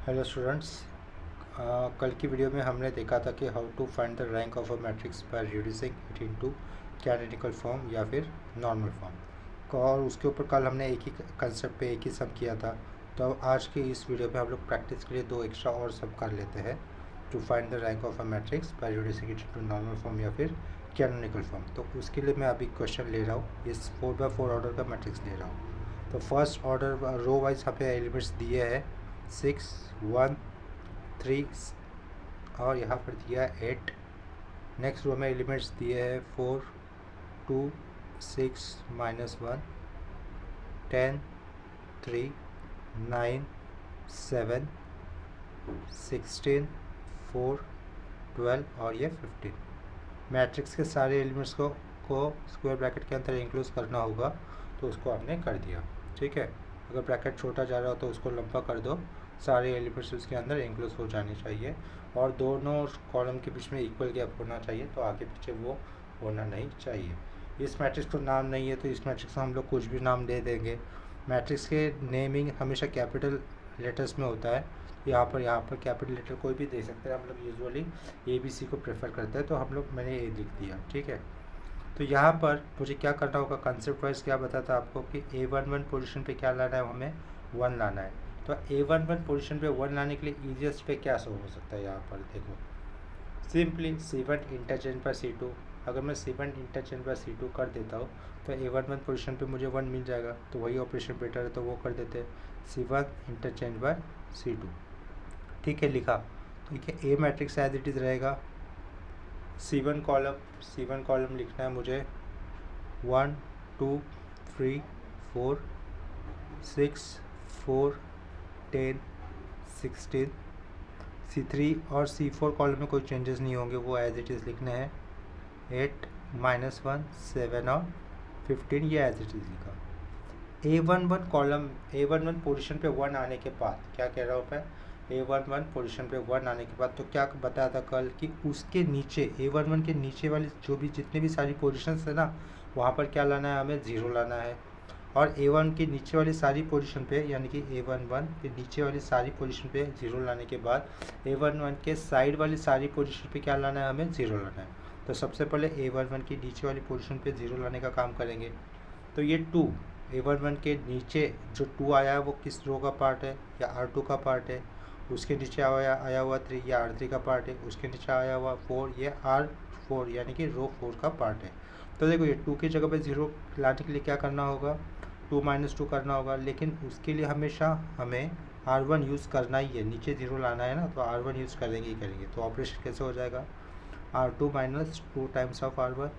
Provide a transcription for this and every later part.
Hello students. कल की video में हमने देखा था कि how to find the rank of a matrix by reducing it into canonical form या फिर नॉर्मल फॉर्म। और उसके ऊपर कल हमने एक ही कंसेप्ट पे एक ही सम किया था। तो अब आज की इस वीडियो पे हम लोग प्रैक्टिस के लिए दो एक्स्ट्रा और सम कर लेते हैं to find the rank of a matrix by reducing it into normal form या फिर कैनोनिकल फॉर्म। तो उसके लिए मैं अभी क्वेश्चन ले रहा हूँ, इस 4x4 ऑर्डर का मैट्रिक्स ले रहा हूँ। तो फर्स्ट ऑर्डर रो वाइज यहाँ पे एलिमेंट्स दिए हैं 6, 1, 3 और यहाँ पर दिया 8। नेक्स्ट रो में एलिमेंट्स दिए हैं 4, 2, 6, -1, 10, 3, 9, 7, 16, 4, 12 और ये 15। मैट्रिक्स के सारे एलिमेंट्स को स्क्वायर ब्रैकेट के अंदर इंक्लूड करना होगा, तो उसको हमने कर दिया। ठीक है, अगर ब्रैकेट छोटा जा रहा हो तो उसको लंबा कर दो, सारे एलिमेंट्स उसके अंदर इंक्लूड हो जाने चाहिए और दोनों कॉलम के बीच में इक्वल गैप होना चाहिए, तो आगे पीछे वो होना नहीं चाहिए। इस मैट्रिक्स को नाम नहीं है तो इस मैट्रिक्स को हम लोग कुछ भी नाम दे देंगे। मैट्रिक्स के नेमिंग हमेशा कैपिटल लेटर्स में होता है। यहाँ पर कैपिटल लेटर कोई भी दे सकते हैं, हम लोग यूजुअली ABC को प्रेफर करते हैं, तो हम लोग मैंने ये लिख दिया। ठीक है, तो यहाँ पर मुझे क्या करना होगा, कंसेप्ट वाइज क्या बताता आपको कि A11 पोजीशन पे क्या लाना है, हमें 1 लाना है। तो A11 पोजीशन पे 1 लाने के लिए ईजीएस्ट पे क्या हो सकता है, यहाँ पर देखो simply C1 interchange bye C2। अगर मैं C1 इंटरचेंज बाय C2 कर देता हूँ तो A11 पोजीशन पे मुझे 1 मिल जाएगा, तो वही ऑपरेशन बेटर है, तो वो कर देते हैं C1 इंटरचेंज बाय C2। ठीक है, लिखा। तो ठीक है, A matrix as it is रहेगा। C1 कॉलम लिखना है मुझे 1, 2, 3, 4, 6, 4, 10, 16। C3 और C4 कॉलम में कोई चेंजेस नहीं होंगे, वो एज इट इज़ लिखने हैं 8, -1, 7 और 15, ये एज इट इज़ लिखा। A11 पोजीशन पे 1 आने के बाद क्या कह रहा हूँ मैं, A11 पोजीशन पे 1 आने के बाद तो क्या बताया था कल कि उसके नीचे A11 के नीचे वाली जो भी जितने भी सारी पोजीशंस है ना, वहाँ पर क्या लाना है, हमें 0 लाना है। और A1 के नीचे वाली सारी पोजीशन पे, यानी कि A11 के नीचे वाली सारी पोजीशन पे 0 लाने के बाद A11 के साइड वाली सारी पोजीशन पे क्या लाना है, हमें 0 लाना है। तो सबसे पहले A11 की नीचे वाली पोजीशन पे 0 लाने का काम करेंगे। तो ये 2 A11 के नीचे जो 2 आया है वो किस रो का पार्ट है, या R2 का पार्ट है। उसके नीचे आया हुआ 3 या R3 का पार्ट है। उसके नीचे आया हुआ 4 ये R4 यानी कि रो 4 का पार्ट है। तो देखो ये 2 की जगह पे 0 लाने के लिए क्या करना होगा, 2 - 2 करना होगा, लेकिन उसके लिए हमेशा हमें R1 यूज़ करना ही है। नीचे 0 लाना है ना, तो R1 यूज़ करेंगे ही करेंगे। तो ऑपरेशन कैसे हो जाएगा, R2 - 2 टाइम्स ऑफ R1।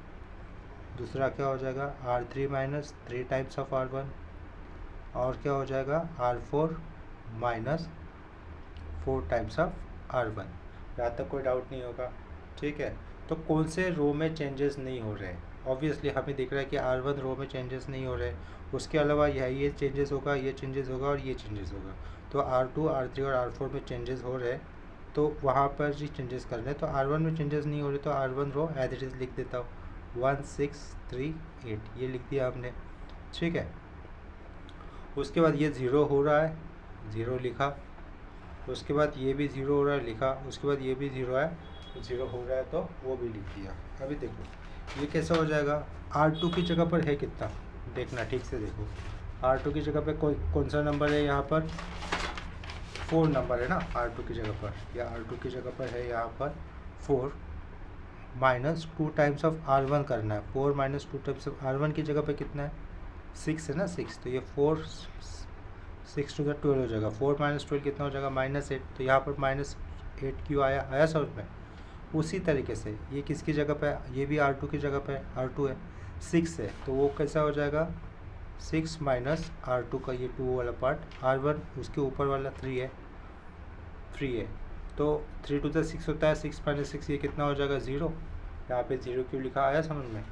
दूसरा क्या हो जाएगा, R3 - 3 टाइम्स ऑफ R1। और क्या हो जाएगा, R4 - 4 टाइम्स ऑफ R1। यहाँ तक कोई डाउट नहीं होगा। ठीक है, तो कौन से रो में चेंजेस नहीं हो रहे, ऑब्वियसली हमें दिख रहा है कि R1 रो में चेंजेस नहीं हो रहे। उसके अलावा ये चेंजेस होगा, ये चेंजेस होगा और ये चेंजेस होगा। तो R2, R3 और R4 में चेंजेस हो रहे, तो वहाँ पर जी चेंजेस करने। तो R1 में चेंजेस नहीं हो रहे, तो R1 row as it is लिख देता हूँ 1, 6, 3, 8, ये लिख दिया हमने। ठीक है, उसके बाद ये 0 हो रहा है, 0 लिखा। उसके बाद ये भी 0 हो रहा है, लिखा। उसके बाद ये भी 0 है, 0 हो रहा है, तो वो भी लिख दिया। अभी देखो ये कैसा हो जाएगा, R2 की जगह पर है कितना, देखना ठीक से देखो। R2 की जगह पे कौन सा नंबर है, यहाँ पर 4 नंबर है ना R2 की जगह पर, या R2 की जगह पर है यहाँ पर 4 -2 टाइम्स ऑफ R1 करना है। 4 - 2 टाइम्स ऑफ R1 की जगह पे कितना है, 6 है ना, 6। तो ये 4 6 टू द 12 हो जाएगा। 4 - 12 कितना हो जाएगा, -8। तो यहाँ पर -8 क्यों आया समझ में। उसी तरीके से ये किसकी जगह पे है, ये भी R2 की जगह पे है, R2 है, 6 है, तो वो कैसा हो जाएगा, 6 - R2 का ये 2 वाला पार्ट, R1 उसके ऊपर वाला 3 है, 3 है। तो 3 टू द 6 होता है, 6 - 6 ये कितना हो जाएगा, 0। यहाँ पे 0 क्यों लिखा, आया समझ में।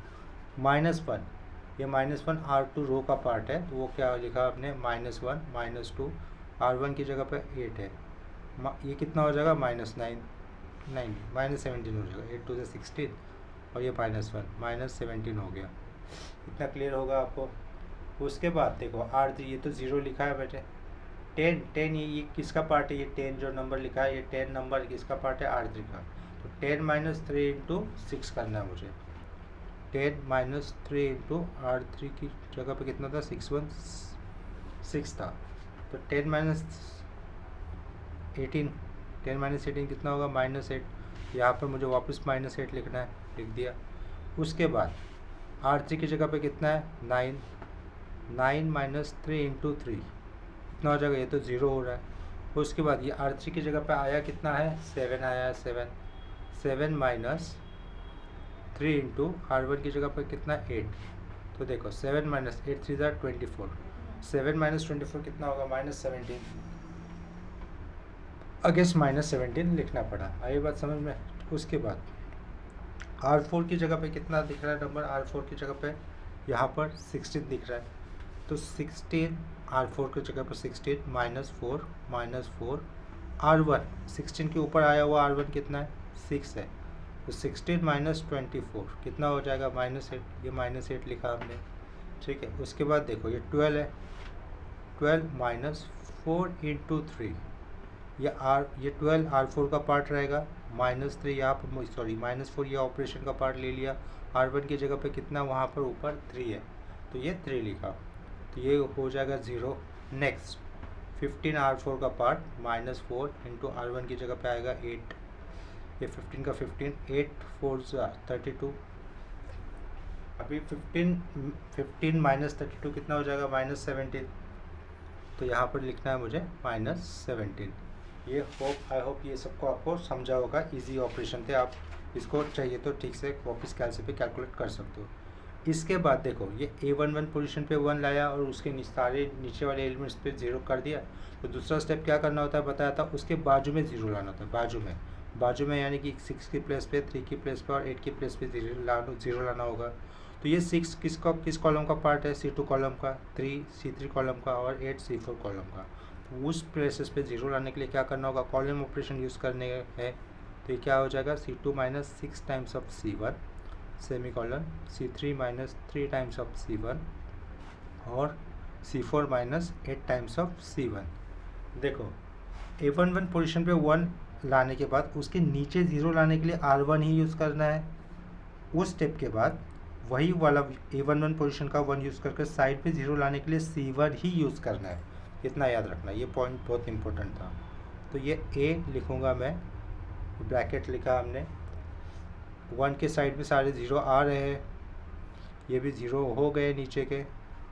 -1, ये -1 R2 रो का पार्ट है, तो वो क्या लिखा आपने, -1 - 2, R1 की जगह पे 8 है, ये कितना हो जाएगा, -9 -17 हो जाएगा। 8 टू द 16 और ये -1 -17 हो गया। इतना क्लियर होगा आपको। उसके बाद देखो R3, ये तो 0 लिखा है बेटे, 10 ये किसका पार्ट है, ये 10 जो नंबर लिखा है ये 10 नंबर किसका पार्ट है, R3 का। तो 10 - 3 इंटू 6 करना है मुझे। 10 - 3 इंटू R3 की जगह पे कितना था, 616 था। तो 10 - 18 कितना होगा, -8। यहाँ पर मुझे वापस -8 लिखना है, लिख दिया। उसके बाद R3 की जगह पे कितना है, 9 - 3 इंटू 3 कितना हो जाएगा, ये तो 0 हो रहा है। उसके बाद ये R3 की जगह पे आया कितना है, 7 आया है। 7 - 3 इंटू R1 की जगह पर कितना है, 8। तो देखो 7 - 8 3 = 24। 7 - 24 कितना होगा, -17। अगेंस्ट -17 लिखना पड़ा। आई बात समझ में। उसके बाद R4 की जगह पे कितना दिख रहा है नंबर, R4 की जगह पे यहाँ पर 16 दिख रहा है। तो 16 R4 की जगह पर 16 -4 R1 16 के ऊपर आया हुआ R1 कितना है, 6 है। तो 16 - 24 कितना हो जाएगा, -8। ये -8 लिखा हमने, ठीक है। उसके बाद देखो ये 12 है। 12 - 4 इंटू 3 ये 12 R4 का पार्ट रहेगा। -3 यहाँ पर, सॉरी -4 ये ऑपरेशन का पार्ट ले लिया। R1 की जगह पे कितना वहाँ पर ऊपर 3 है, तो ये 3 लिखा। तो ये हो जाएगा 0। नेक्स्ट 15 R4 का पार्ट -4 इंटू R1 की जगह पे आएगा 8। ये 15 का 15, 8 4 32। अभी 15 -32 कितना हो जाएगा, -17। तो यहाँ पर लिखना है मुझे -17। ये आई होप ये सबको आपको समझा होगा। इजी ऑपरेशन थे, आप इसको चाहिए तो ठीक से वापस कैलसी पे कैलकुलेट कर सकते हो। इसके बाद देखो ये A11 पोजीशन पे 1 लाया और उसके सारे नीचे वाले एलिमेंट्स पे 0 कर दिया। तो दूसरा स्टेप क्या करना होता है बताया था, उसके बाजू में 0 लाना होता है। बाजू में यानी कि 6 की प्लेस पे, 3 की प्लेस पे और 8 की प्लेस पे 0 लाना होगा। तो ये 6 किस कॉलम का पार्ट है, C2 कॉलम का, 3 C3 कॉलम का और 8 C4 कॉलम का। तो उस प्लेसेस पे 0 लाने के लिए क्या करना होगा, कॉलम ऑपरेशन यूज़ करने हैं। तो ये क्या हो जाएगा, C2 - 6 times of C1 semicolon, C3 - 3 times of C1 और C4 - 8 टाइम्स ऑफ C1। देखो A11 पोजीशन पे 1 लाने के बाद उसके नीचे 0 लाने के लिए R1 ही यूज़ करना है। उस स्टेप के बाद वही वाला A11 पोजीशन का 1 यूज़ करके साइड पे 0 लाने के लिए C1 ही यूज़ करना है। इतना याद रखना, ये पॉइंट बहुत इंपॉर्टेंट था। तो ये A लिखूँगा मैं, ब्रैकेट लिखा हमने। 1 के साइड में सारे 0 आ रहे हैं, ये भी 0 हो गए। नीचे के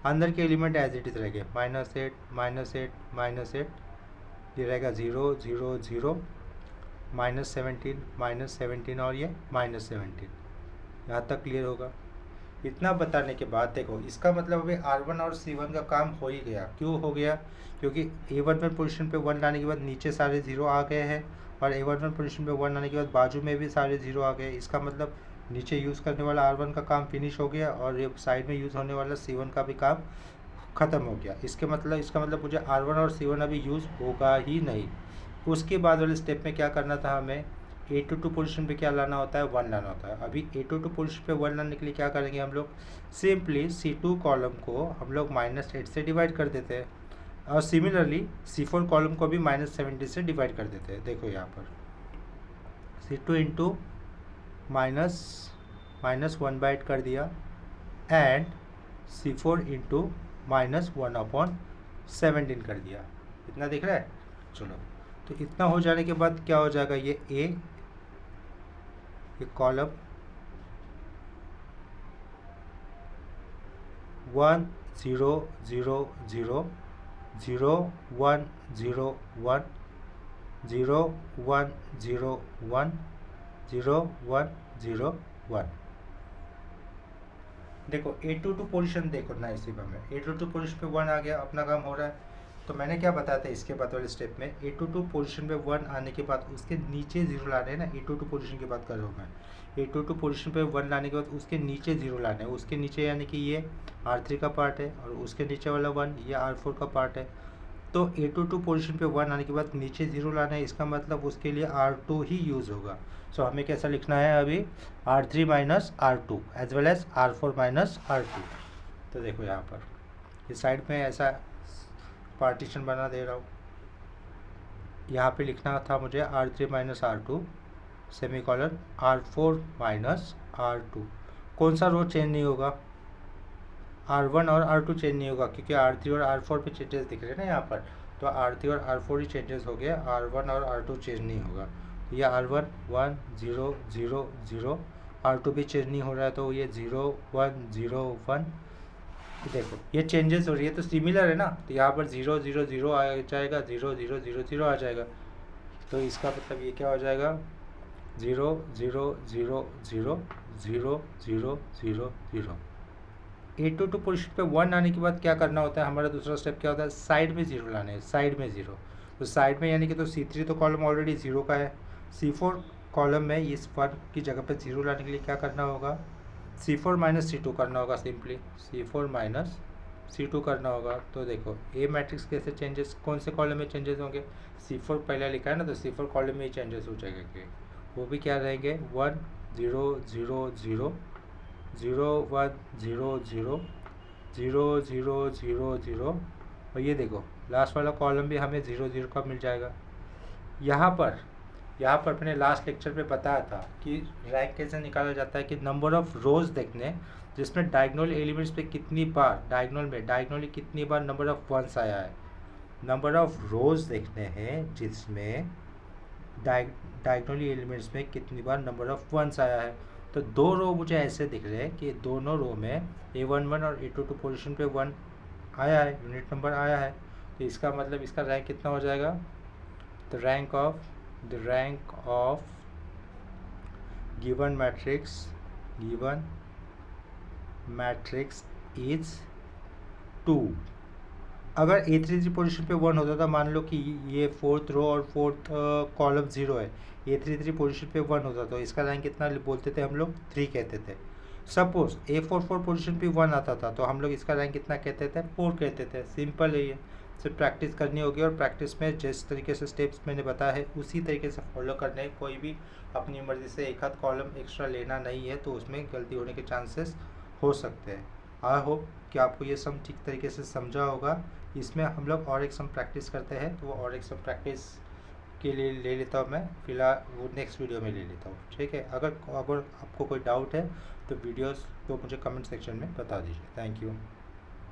अंदर के एलिमेंट एज इट इज़ रह गए, -8 -8 ये रहेगा 0 0 0 -17 और ये -17। यहाँ तक क्लियर होगा। इतना बताने के बाद देखो इसका मतलब अभी R1 और C1 का काम हो ही गया। क्यों हो गया, क्योंकि A11 पोजीशन पे 1 लाने के बाद नीचे सारे 0 आ गए हैं और A11 पोजीशन पे 1 लाने के बाद बाजू में भी सारे 0 आ गए। इसका मतलब नीचे यूज़ करने वाला R1 का काम फिनिश हो गया और ये साइड में यूज़ होने वाला C1 का भी काम ख़त्म हो गया। इसका मतलब मुझे R1 और C1 अभी यूज़ होगा ही नहीं। उसके बाद वाले स्टेप में क्या करना था, हमें A22 पोजीशन पे क्या लाना होता है, 1 लाना होता है। अभी A22 पोजीशन पे 1 लाने के लिए क्या करेंगे हम लोग, सिंपली C2 कॉलम को हम लोग -8 से डिवाइड कर देते हैं और सिमिलरली C4 कॉलम को भी -70 से डिवाइड कर देते हैं। देखो यहाँ पर C2 इंटू -1/8 कर दिया एंड C4 इंटू -1/17 कर दिया। इतना दिख रहा है। चलो तो इतना हो जाने के बाद क्या हो जाएगा, ये A ये कॉलम 1 0 0 0 0 1 0 1 0 1 0 1 0 1 0 1। देखो A22 पोजीशन देखो ना, इसी पर मैं A22 पोजीशन पे 1 आ गया, अपना काम हो रहा है। तो मैंने क्या बताया था इसके बाद वाले स्टेप में, A22 पोजीशन पे 1 आने के बाद उसके नीचे 0 लाने हैं ना। A22 पोजीशन की बात कर रहा हूँ मैं। A22 पोजीशन पे 1 लाने के बाद उसके नीचे 0 लाने हैं। उसके नीचे यानी कि ये R3 का पार्ट है और उसके नीचे वाला 1 ये R4 का पार्ट है। तो A22 पोजीशन पे 1 आने के बाद नीचे 0 लाना है, इसका मतलब उसके लिए R2 ही यूज़ होगा। सो हमें कैसा लिखना है अभी, R3 - R2 as well as R4 - R2। तो देखो यहाँ पर इस साइड में ऐसा पार्टीशन बना दे रहा हूँ। यहाँ पे लिखना था मुझे R3 minus R2 semicolon R4 minus R2। कौन सा रो चेंज नहीं होगा? R1 और R2 चेंज नहीं होगा, क्योंकि R3 और R4 पे चेंजेस दिख रहे हैं ना यहाँ पर। तो R3 और R4 ही चेंजेस हो गए, R1 और R2 चेंज नहीं होगा। ये R1 1 0 0 0, R2 भी चेंज नहीं हो रहा है, तो ये 0 1 0 1। देखो ये चेंजेस हो रही है, तो सिमिलर है ना, तो यहाँ पर 0 0 0 आ जाएगा, 0 0 0 0 आ जाएगा। तो इसका मतलब ये क्या हो जाएगा? 0 0 0 0 0 0 0 0। A2 पोजीशन पे 1 आने के बाद क्या करना होता है? हमारा दूसरा स्टेप क्या होता है? साइड में 0 लाने हैं, साइड में 0। तो साइड में यानी कि तो C3 तो कॉलम ऑलरेडी 0 का है, C4 कॉलम में इस 1 की जगह पे 0 लाने के लिए क्या करना होगा? C4 माइनस C2 करना होगा, सिंपली C4 माइनस C2 करना होगा। तो देखो ए मैट्रिक्स कैसे चेंजेस, कौन से कॉलम में चेंजेस होंगे? C4 पहले लिखा है ना, तो C4 कॉलम में ही चेंजेस हो जाएगा। वो भी क्या रहेंगे? 1 0 0 0 0 1 0 0 0 0 0 0। और ये देखो लास्ट वाला कॉलम भी हमें 0 0 का मिल जाएगा। यहाँ पर अपने लास्ट लेक्चर पे बताया था कि रैंक कैसे निकाला जाता है, कि नंबर ऑफ रोज देखने जिसमें डायगोनल एलिमेंट्स पे कितनी बार डायगोनली कितनी बार नंबर ऑफ वंस आया है। नंबर ऑफ रोज देखने हैं जिसमें डायगोनली एलिमेंट्स में कितनी बार नंबर ऑफ वंस आया है। तो दो रो मुझे ऐसे दिख रहे हैं कि दोनों रो में A11 और A22 पोजीशन पे 1 आया है, यूनिट नंबर आया है। तो इसका मतलब इसका रैंक कितना हो जाएगा? The rank of given matrix is 2। अगर A33 पोजीशन पे 1 होता था, मान लो कि ये 4th रो और 4th कॉलम 0 है, A33 पोजीशन पे 1 होता तो इसका रैंक कितना बोलते थे हम लोग? 3 कहते थे। सपोज A44 पोजीशन पे 1 आता था तो हम लोग इसका रैंक कितना कहते थे? 4 कहते थे। सिंपल है, ये सिर्फ प्रैक्टिस करनी होगी, और प्रैक्टिस में जिस तरीके से स्टेप्स मैंने बताया है उसी तरीके से फॉलो करने हैं। कोई भी अपनी मर्जी से एक आध कॉलम एक्स्ट्रा लेना नहीं है, तो उसमें गलती होने के चांसेस हो सकते हैं। आई होप कि आपको ये सम ठीक तरीके से समझा होगा। इसमें हम लोग और एक सम प्रैक्टिस करते हैं, तो वो और एक सम प्रैक्टिस के लिए ले लेता हूँ मैं, फिलहाल वो नेक्स्ट वीडियो में ले लेता हूँ, ठीक है। अगर आपको कोई डाउट है तो वीडियोस को मुझे कमेंट सेक्शन में बता दीजिए। Thank you.